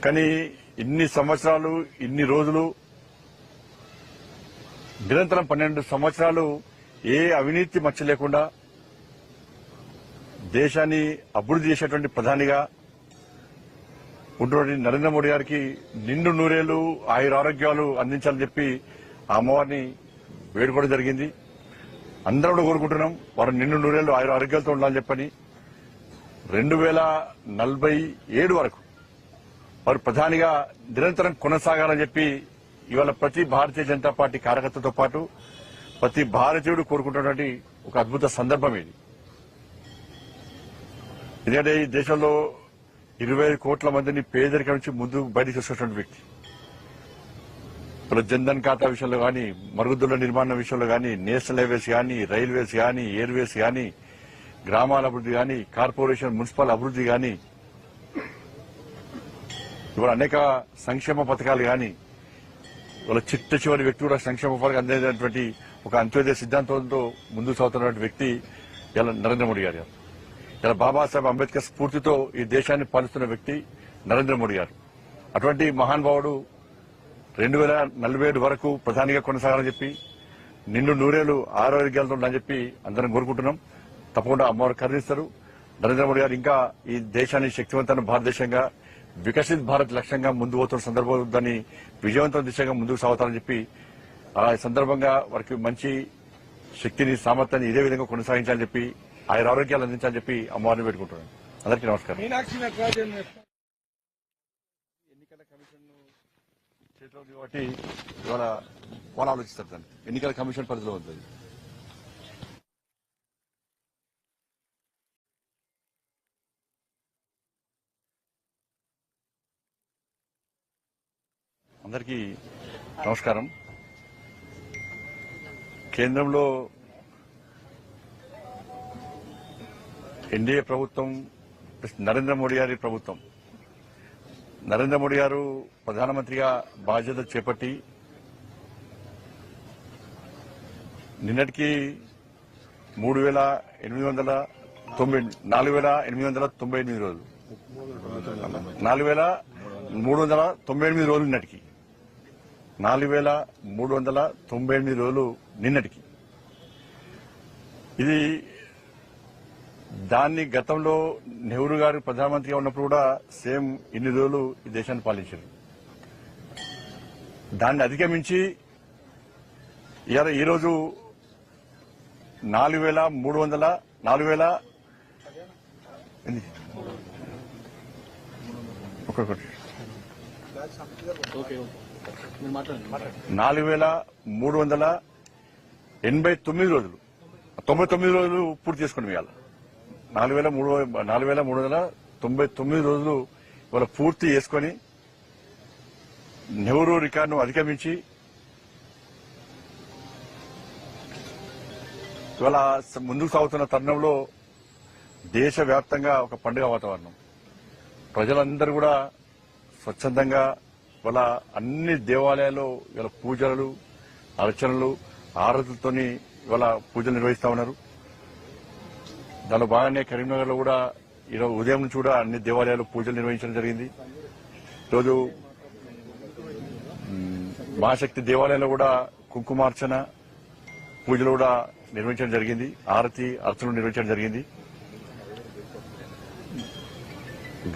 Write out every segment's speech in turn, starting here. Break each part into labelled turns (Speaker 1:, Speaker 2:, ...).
Speaker 1: కానీ ఇన్ని సంవత్సరాలు ఇన్ని రోజులు నిరంతరం 12 సంవత్సరాలు ఏ అవినీతి మచ్చ లేకుండా దేశాన్ని అభివృద్ధి చేసేటువంటి ప్రధానిగా ఉన్నటువంటి నరేంద్ర మోడీ గారికి నిండు నూరేళ్లు ఆయురారోగ్యాలు అందించాలని చెప్పి ఆ అమ్మవారిని వేడుకోవడం జరిగింది. అందరూ కూడా కోరుకుంటున్నాం వారు నిండు నూరేళ్లు ఆయురారోగ్యాలతో ఉండాలని చెప్పని 2047 వరకు వారు ప్రధానిగా నిరంతరం కొనసాగాలని చెప్పి ఇవాళ ప్రతి భారతీయ జనతా పార్టీ కార్యకర్తతో పాటు ప్రతి భారతీయుడు కోరుకుంటున్నటువంటి ఒక అద్భుత సందర్భం ఇది. ఎందుకంటే ఈ దేశంలో 25 కోట్ల మందిని పేదరికం నుంచి ముందు బయటకు తీసుకొచ్చినటువంటి వ్యక్తి. ఇప్పుడు జన్ధన్ ఖాతా విషయంలో కానీ, మరుగుదొడ్ల నిర్మాణం విషయంలో కానీ, నేషనల్ హైవేస్ కానీ, రైల్వేస్ కానీ, ఎయిర్వేస్ కానీ, గ్రామాల అభివృద్ధి కానీ, కార్పొరేషన్ మున్సిపల్ అభివృద్ధి కానీ, ఇవాళ అనేక సంక్షేమ పథకాలు కానీ, ఇవాళ చిట్ట చివరి వ్యక్తి కూడా సంక్షేమ పథకాలు అందేటటువంటి ఒక అంత్యోదయ సిద్ధాంతంతో ముందుకు సాగుతున్నటువంటి వ్యక్తి ఇలా నరేంద్ర మోడీ గారు. ఇలా బాబాసాహెబ్ అంబేద్కర్ స్ఫూర్తితో ఈ దేశాన్ని పాలిస్తున్న వ్యక్తి నరేంద్ర మోడీ గారు. అటువంటి మహానుభావుడు 2047 వరకు ప్రధానిగా కొనసాగాలని చెప్పి నిండు నూరేళ్లు ఆరోగ్యాలతో ఉండాలని చెప్పి అందరం కోరుకుంటున్నాం. తప్పకుండా అమ్మవారు కరుణిస్తారు. నరేంద్ర మోడీ గారు ఇంకా ఈ దేశాన్ని శక్తివంతమైన భారతదేశంగా వికసిత్ భారత్ లక్ష్యంగా ముందు పోతున్న సందర్భంలో దాన్ని విజయవంతమైన దిశగా ముందుకు సాగుతారని చెప్పి ఆ సందర్భంగా వారికి మంచి శక్తిని సామర్థ్యాన్ని ఇదే విధంగా కొనసాగించాలని చెప్పి ఆయన ఆరోగ్యాలు అందించాలని చెప్పి అమ్మవారిని పెట్టుకుంటున్నాను. అందరికీ నమస్కారం. ఎన్నికల కమిషన్ చేతిలో ఉంది కాబట్టి ఇవాళ వాళ్ళు ఆలోచిస్తారు. దాన్ని ఎన్నికల కమిషన్ పరిధిలో ఉంది. అందరికీ నమస్కారం. కేంద్రంలో ఎన్డీఏ ప్రభుత్వం, నరేంద్ర మోడీ గారి ప్రభుత్వం, నరేంద్ర మోడీ గారు ప్రధానమంత్రిగా బాధ్యత చేపట్టి నిన్నటికి 4,898 రోజులు, 4,398 రోజులు నిన్నటికి, 4,398 రోజులు నిన్నటికి. ఇది దాన్ని గతంలో నెహ్రూ గారు ప్రధానమంత్రిగా ఉన్నప్పుడు కూడా సేమ్ ఇన్ని రోజులు ఈ దేశాన్ని పాలించారు. దాన్ని అధిగమించి ఈరోజు 4,389 రోజులు, 99 రోజులు పూర్తి చేసుకున్నాం. ఇవాళ 4,399 రోజులు ఇవాళ పూర్తి చేసుకుని నెహ్రూ రికార్డును అధిగమించి ఇవాళ ముందుకు సాగుతున్న తరుణంలో దేశవ్యాప్తంగా ఒక పండుగ వాతావరణం. ప్రజలందరూ కూడా స్వచ్ఛందంగా ఇవాళ అన్ని దేవాలయాల్లో ఇవాళ పూజలు, అర్చనలు, ఆరతులతోని ఇవాళ పూజలు నిర్వహిస్తా ఉన్నారు. దానిలో భాగంగా కరీంనగర్ లో కూడా ఈరోజు ఉదయం నుంచి కూడా అన్ని దేవాలయాలు పూజలు నిర్వహించడం జరిగింది. ఈరోజు మహాశక్తి దేవాలయంలో కూడా కుంకుమార్చన పూజలు కూడా నిర్వహించడం జరిగింది. ఆరతి అర్చనలు నిర్వహించడం జరిగింది.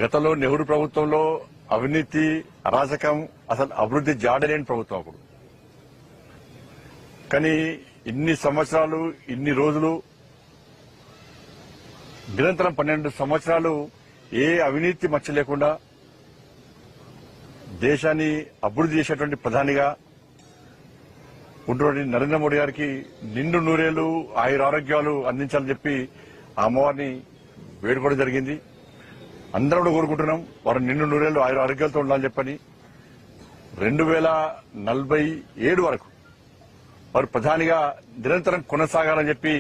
Speaker 1: గతంలో నెహ్రూ ప్రభుత్వంలో అవినీతి, అరాచకం, అసలు అభివృద్ధి జాడలేని ప్రభుత్వం అప్పుడు. కానీ ఇన్ని సంవత్సరాలు ఇన్ని రోజులు నిరంతరం 12 సంవత్సరాలు ఏ అవినీతి మచ్చ లేకుండా దేశాన్ని అభివృద్ధి చేసేటువంటి ప్రధానిగా ఉన్నటువంటి నరేంద్ర మోడీ గారికి నిండు నూరేళ్లు ఆయురారోగ్యాలు అందించాలని చెప్పి ఆ అమ్మవారిని వేడుకోవడం జరిగింది. అందరూ కూడా కోరుకుంటున్నాం వారు నిండు నూరేళ్లు ఆయురారోగ్యాలతో ఉండాలని చెప్పని 2047 వరకు వారు ప్రధానిగా నిరంతరం కొనసాగాలని చెప్పి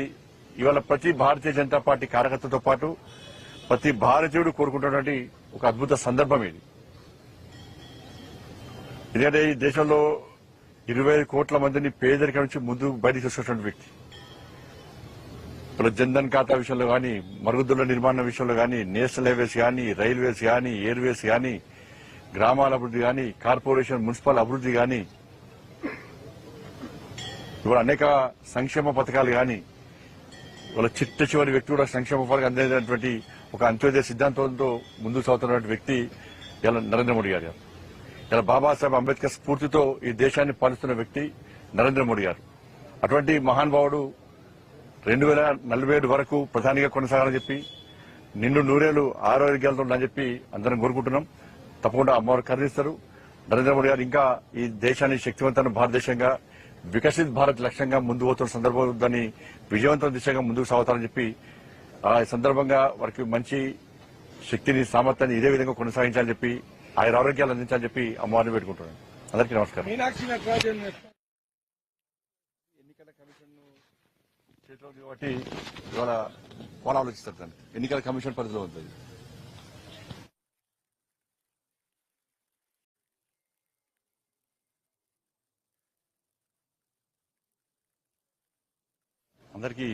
Speaker 1: ఇవాళ ప్రతి భారతీయ జనతా పార్టీ కార్యకర్తతో పాటు ప్రతి భారతీయుడు కోరుకుంటున్నటువంటి ఒక అద్భుత సందర్భం ఇది. ఎందుకంటే ఈ దేశంలో 25 కోట్ల మందిని పేదరికం నుంచి ముందు బయటకు తీసుకొచ్చినటువంటి వ్యక్తి. ఇప్పుడు జన్ధన్ ఖాతా విషయంలో కానీ, మరుగుదొడ్ల నిర్మాణం విషయంలో కానీ, నేషనల్ హైవేస్ కానీ, రైల్వేస్ కానీ, ఎయిర్వేస్ కానీ, గ్రామాల అభివృద్ధి కానీ, కార్పొరేషన్ మున్సిపల్ అభివృద్ధి కానీ, ఇవాళ అనేక సంక్షేమ పథకాలు కానీ, ఇవాళ చిట్ట చివరి వ్యక్తి కూడా సంక్షేమ పథకాలు అందేటటువంటి ఒక అంత్యోదయ సిద్ధాంతంతో ముందుకు సాగుతున్నటువంటి వ్యక్తి ఇలా నరేంద్ర మోడీ గారు. ఇలా బాబాసాహెబ్ అంబేద్కర్ స్ఫూర్తితో ఈ దేశాన్ని పాలిస్తున్న వ్యక్తి నరేంద్ర మోడీ గారు. అటువంటి మహానుభావుడు 2047 వరకు ప్రధానిగా కొనసాగాలని చెప్పి, నిండు నూరేళ్లు ఆరోగ్యాలతో ఉండాలని చెప్పి అందరం కోరుకుంటున్నాం. తప్పకుండా అమ్మవారు కరుణిస్తారు. నరేంద్ర మోడీ గారు ఇంకా ఈ దేశాన్ని శక్తివంతమైన భారతదేశంగా, వికసిత్ భారత్ లక్ష్యంగా ముందు పోతున్న సందర్భంలో దాన్ని విజయవంతమైన దిశగా ముందుకు సాగుతారని చెప్పి ఆ సందర్భంగా వారికి మంచి శక్తిని, సామర్థ్యాన్ని ఇదే విధంగా కొనసాగించాలని చెప్పి, ఆయన ఆరోగ్యాలు అందించాలని చెప్పి అమ్మవారిని పెట్టుకుంటున్నాను. అందరికీ నమస్కారం. ఎన్నికల కమిషన్ చేతిలో కాబట్టి ఇవాళ వాళ్ళు ఆలోచిస్తారు. దాన్ని ఎన్నికల కమిషన్ పరిధిలో ఉంటుంది. అందరికీ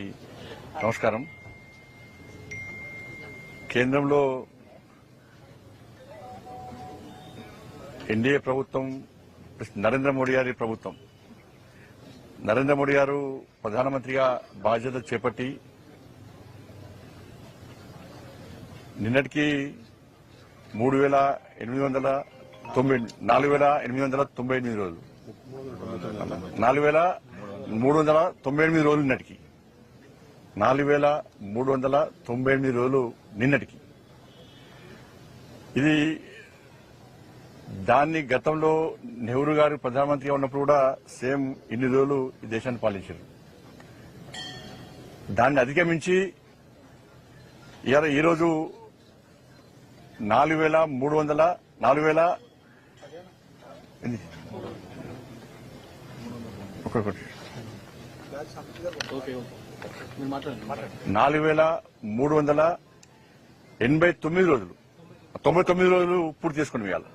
Speaker 1: నమస్కారం. కేంద్రంలో ఎన్డీఏ ప్రభుత్వం, నరేంద్ర మోడీ గారి ప్రభుత్వం, నరేంద్ర మోడీ గారు ప్రధానమంత్రిగా బాధ్యత చేపట్టి నిన్నటికి 4,898 రోజులు, 4,398 రోజులు నిన్నటికి, 4,398 రోజులు నిన్నటికి. ఇది దాన్ని గతంలో నెహ్రూ గారు ప్రధానమంత్రిగా ఉన్నప్పుడు కూడా సేమ్ ఇన్ని రోజులు ఈ దేశాన్ని పాలించారు. దాన్ని అధిగమించి ఈరోజు 4,389 రోజులు, 99 రోజులు పూర్తి చేసుకున్నాం. ఇవాళ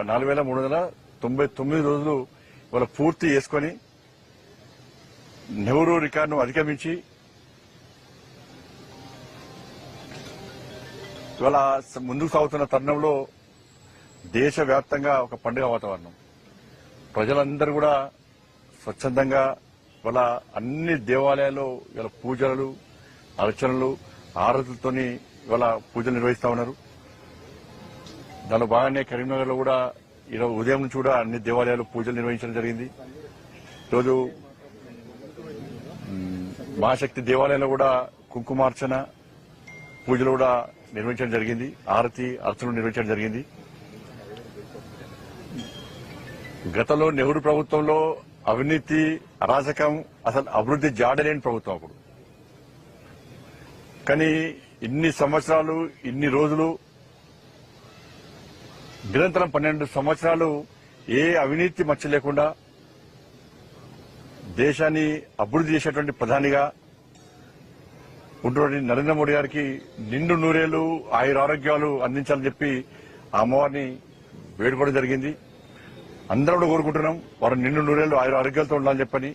Speaker 1: 4,399 రోజులు ఇవాళ పూర్తి చేసుకుని నెహ్రూ రికార్డును అధిగమించి ఇవాళ ముందుకు సాగుతున్న తరుణంలో దేశవ్యాప్తంగా ఒక పండుగ వాతావరణం. ప్రజలందరూ కూడా స్వచ్ఛందంగా ఇవాళ అన్ని దేవాలయాల్లో ఇవాళ పూజలు, అర్చనలు, ఆరతులతోని ఇవాళ పూజలు నిర్వహిస్తా ఉన్నారు. దానిలో భాగంగానే కరీంనగర్ లో కూడా ఈరోజు ఉదయం నుంచి కూడా అన్ని దేవాలయాలు పూజలు నిర్వహించడం జరిగింది. ఈరోజు మహాశక్తి దేవాలయంలో కూడా కుంకుమార్చన పూజలు కూడా నిర్వహించడం జరిగింది. ఆరతి, అర్చనలు నిర్వహించడం జరిగింది. గతంలో నెహ్రూ ప్రభుత్వంలో అవినీతి, అరాచకం, అసలు అభివృద్ధి జాడలేని ప్రభుత్వం అప్పుడు. కానీ ఇన్ని సంవత్సరాలు, ఇన్ని రోజులు, నిరంతరం 12 సంవత్సరాలు ఏ అవినీతి మచ్చ లేకుండా దేశాన్ని అభివృద్ధి చేసేటువంటి ప్రధానిగా ఉంటున్న నరేంద్ర మోడీ గారికి నిండు నూరేళ్లు ఆయురారోగ్యాలు అందించాలని చెప్పి ఆ అమ్మవారిని వేడుకోవడం జరిగింది. అందరూ కూడా కోరుకుంటున్నాం వారు నిండు నూరేళ్లు ఆయురారోగ్యాలతో ఉండాలని చెప్పని.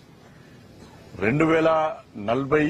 Speaker 1: 2040